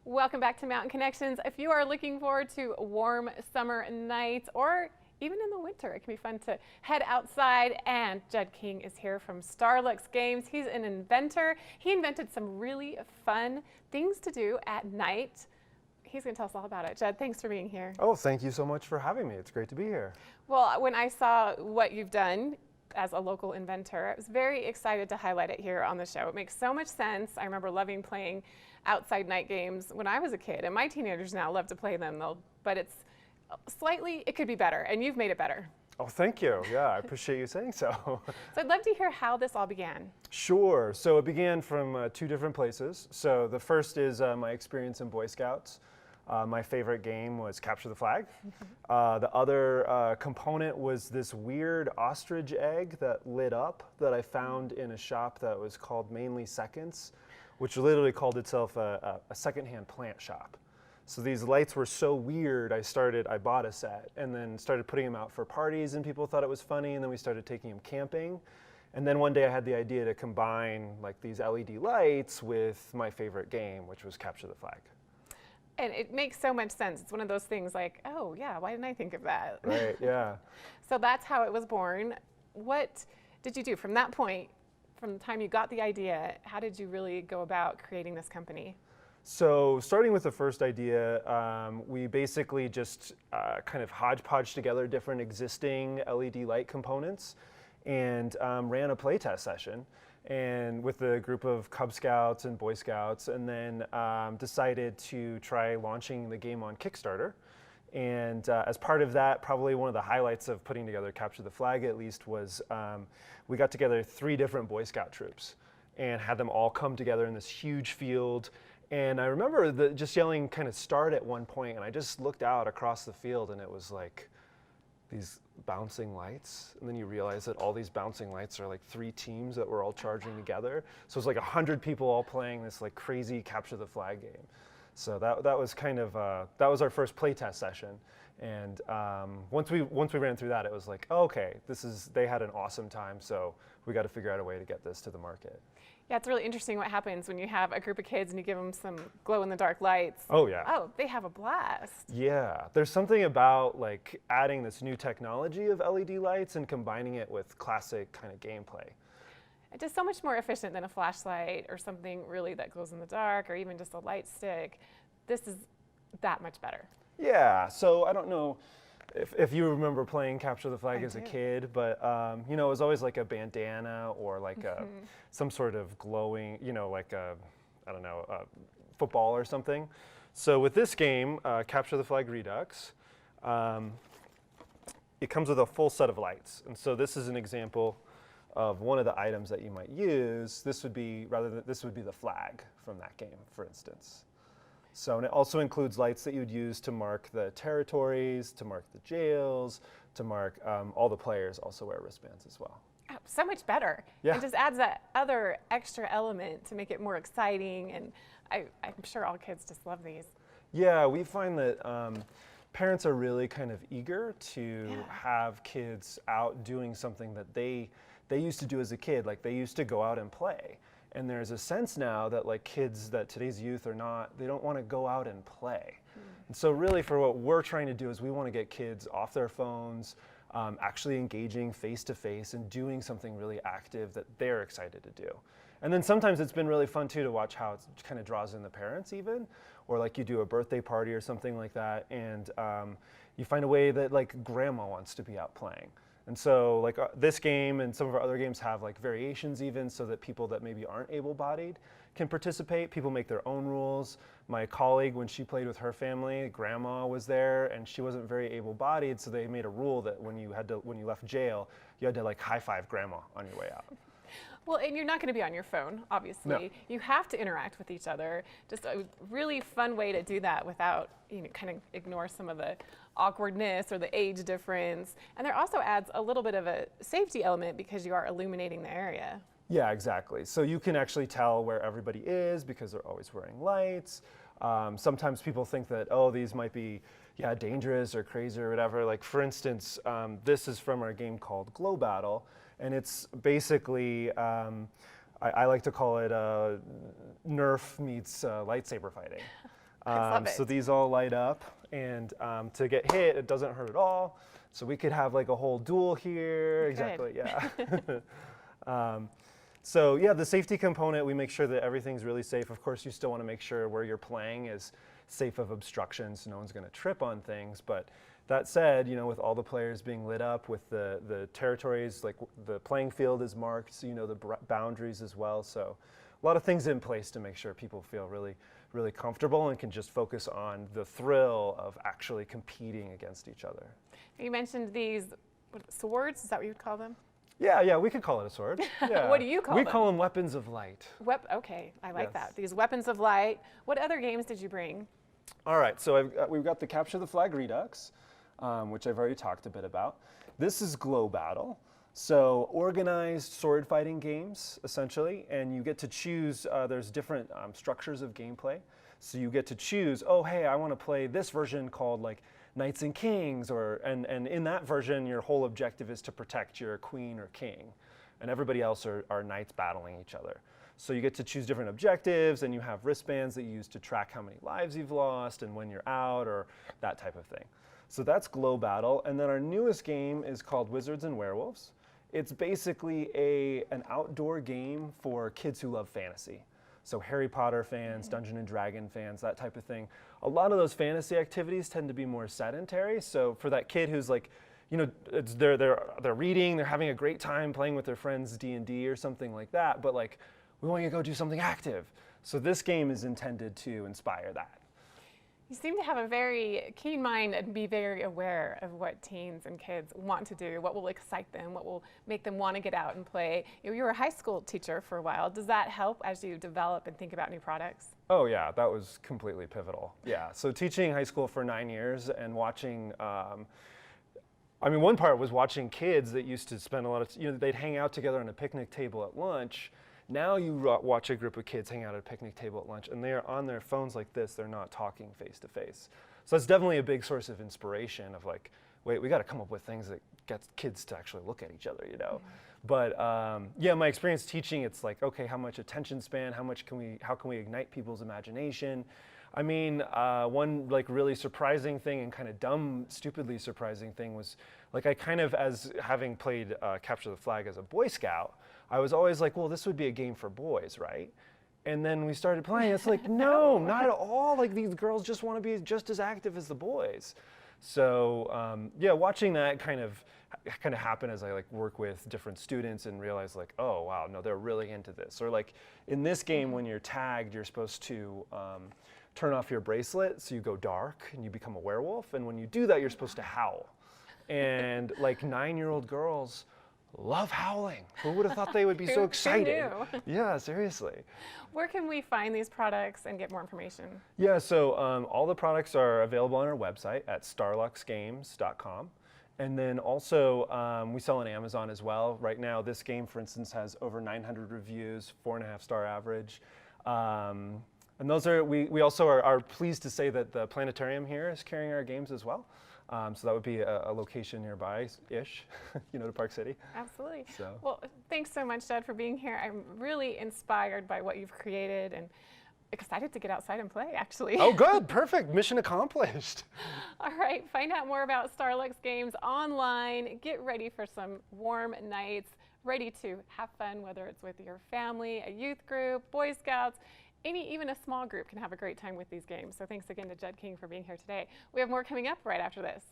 Welcome back to Mountain Connections. If you are looking forward to warm summer nights or even in the winter, it can be fun to head outside. And Judd King is here from Starlux Games. He's an inventor. He invented some really fun things to do at night. He's going to tell us all about it. Judd, thanks for being here. Oh, thank you so much for having me. It's great to be here. Well, when I saw what you've done as a local inventor, I was very excited to highlight it here on the show. It makes so much sense. I remember loving playing outside night games when I was a kid, and my teenagers now love to play them, but it's slightly, it could be better, and you've made it better. Oh, thank you. Yeah, I appreciate you saying so. So I'd love to hear how this all began. Sure. So it began from two different places. So the first is my experience in Boy Scouts. My favorite game was Capture the Flag. The other component was this weird ostrich egg that lit up that I found in a shop that was called Mainly Seconds, which literally called itself a secondhand plant shop. So these lights were so weird, I bought a set and then started putting them out for parties, and people thought it was funny, and then we started taking them camping. And then one day I had the idea to combine like these LED lights with my favorite game, which was Capture the Flag. And it makes so much sense. It's one of those things like, oh yeah, why didn't I think of that? Right, yeah. So that's how it was born. What did you do from that point, from the time you got the idea, how did you really go about creating this company? So starting with the first idea, we basically just kind of hodgepodge together different existing LED light components and ran a playtest session and with a group of Cub Scouts and Boy Scouts, and then decided to try launching the game on Kickstarter. And as part of that, probably one of the highlights of putting together Capture the Flag at least was we got together 3 different Boy Scout troops and had them all come together in this huge field. And I remember just yelling kind of start at one point, and I just looked out across the field and it was like these bouncing lights, and then you realize that all these bouncing lights are like 3 teams that were all charging together. So it's like 100 people all playing this like crazy Capture the Flag game. So that was kind of that was our first playtest session, and once we ran through that, it was like, oh, okay, they had an awesome time, so we got to figure out a way to get this to the market. Yeah, it's really interesting what happens when you have a group of kids and you give them some glow-in-the-dark lights. Oh yeah. Oh, they have a blast. Yeah, there's something about like adding this new technology of LED lights and combining it with classic kind of gameplay. It's just so much more efficient than a flashlight or something really that glows in the dark, or even just a light stick. This is that much better. Yeah, so I don't know if you remember playing Capture the Flag I as a do. kid, but you know, it was always like a bandana or like some sort of glowing, you know, like a football or something. So with this game, Capture the Flag Redux, it comes with a full set of lights. And so this is an example of one of the items that you might use. This would be the flag from that game, for instance. So, and it also includes lights that you'd use to mark the territories, to mark the jails, to mark all the players also wear wristbands as well. Oh, so much better. Yeah. It just adds that other extra element to make it more exciting, and I'm sure all kids just love these. Yeah, we find that parents are really kind of eager to have kids out doing something that they used to do as a kid. Like they used to go out and play. And there's a sense now that like kids, that today's youth they don't want to go out and play. And so really for what we're trying to do is we want to get kids off their phones, actually engaging face to face and doing something really active that they're excited to do. And then sometimes it's been really fun too to watch how it kind of draws in the parents even, or like you do a birthday party or something like that, and you find a way that like grandma wants to be out playing. And so like this game and some of our other games have like variations even, so that people that maybe aren't able-bodied can participate. People make their own rules. My colleague, when she played with her family, grandma was there and she wasn't very able-bodied, so they made a rule that when you left jail, you had to like high-five grandma on your way out. Well, and you're not going to be on your phone, obviously. No. You have to interact with each other. Just a really fun way to do that without, kind of ignore some of the awkwardness or the age difference. And there also adds a little bit of a safety element because you are illuminating the area. Yeah, exactly. So you can actually tell where everybody is because they're always wearing lights. Sometimes people think that, oh, these might be dangerous or crazy or whatever. Like for instance, this is from our game called Glow Battle. And it's basically, I like to call it Nerf meets lightsaber fighting. love So it. these all light up, and to get hit, it doesn't hurt at all. So we could have like a whole duel here. Good. Exactly, yeah. So yeah, the safety component, we make sure that everything's really safe. Of course, you still want to make sure where you're playing is safe of obstructions. No one's going to trip on things. But that said, with all the players being lit up, with the territories, like the playing field is marked, so you know the boundaries as well. So a lot of things in place to make sure people feel really, really comfortable and can just focus on the thrill of actually competing against each other. You mentioned these swords. Is that what you would call them? Yeah, we could call it a sword. Yeah. What do you call We them? call them weapons of light. Okay, I like Yes. that. These weapons of light. What other games did you bring? All right, so we've got the Capture the Flag Redux, which I've already talked a bit about. This is Glow Battle. So organized sword fighting games, essentially, and you get to choose, there's different structures of gameplay. So you get to choose, oh, hey, I want to play this version called like Knights and Kings, and in that version, your whole objective is to protect your queen or king, and everybody else are knights battling each other. So you get to choose different objectives, and you have wristbands that you use to track how many lives you've lost and when you're out, or that type of thing. So that's Glow Battle, and then our newest game is called Wizards and Werewolves. It's basically an outdoor game for kids who love fantasy. So Harry Potter fans, Dungeon and Dragon fans, that type of thing. A lot of those fantasy activities tend to be more sedentary. So for that kid who's like, they're reading, they're having a great time playing with their friends D&D or something like that, but like, we want you to go do something active. So this game is intended to inspire that. You seem to have a very keen mind and be very aware of what teens and kids want to do, what will excite them, what will make them want to get out and play. You were a high school teacher for a while. Does that help as you develop and think about new products? Oh yeah, that was completely pivotal. Yeah, so teaching high school for 9 years and watching, one part was watching kids that used to spend a lot of, they'd hang out together on a picnic table at lunch. Now you watch a group of kids hang out at a picnic table at lunch, and they are on their phones like this. They're not talking face to face. So that's definitely a big source of inspiration of like, wait, we got to come up with things that get kids to actually look at each other, Mm-hmm. But yeah, my experience teaching, it's like, okay, how much attention span? How can we ignite people's imagination? One like really surprising thing and kind of dumb, stupidly surprising thing was like I kind of, as having played Capture the Flag as a Boy Scout, I was always like, well, this would be a game for boys, right? And then we started playing. It's like, no, not at all. Like these girls just want to be just as active as the boys. So yeah, watching that kind of happen as I like work with different students and realize like, oh wow, no, they're really into this. Or like in this game, when you're tagged, you're supposed to turn off your bracelet, so you go dark and you become a werewolf. And when you do that, you're supposed to howl. And like 9-year-old girls love howling. Who would have thought they would be so excited? Who knew? Yeah, seriously. Where can we find these products and get more information? Yeah, so all the products are available on our website at starluxgames.com. And then also we sell on Amazon as well. Right now, this game, for instance, has over 900 reviews, 4.5-star average. And those are, we also are pleased to say that the planetarium here is carrying our games as well. So that would be a location nearby-ish, to Park City. Absolutely. So. Well, thanks so much, Judd, for being here. I'm really inspired by what you've created and excited to get outside and play, actually. Oh, good. Perfect. Mission accomplished. All right. Find out more about Starlux Games online. Get ready for some warm nights, ready to have fun, whether it's with your family, a youth group, Boy Scouts. Even a small group can have a great time with these games. So thanks again to Judd King for being here today. We have more coming up right after this.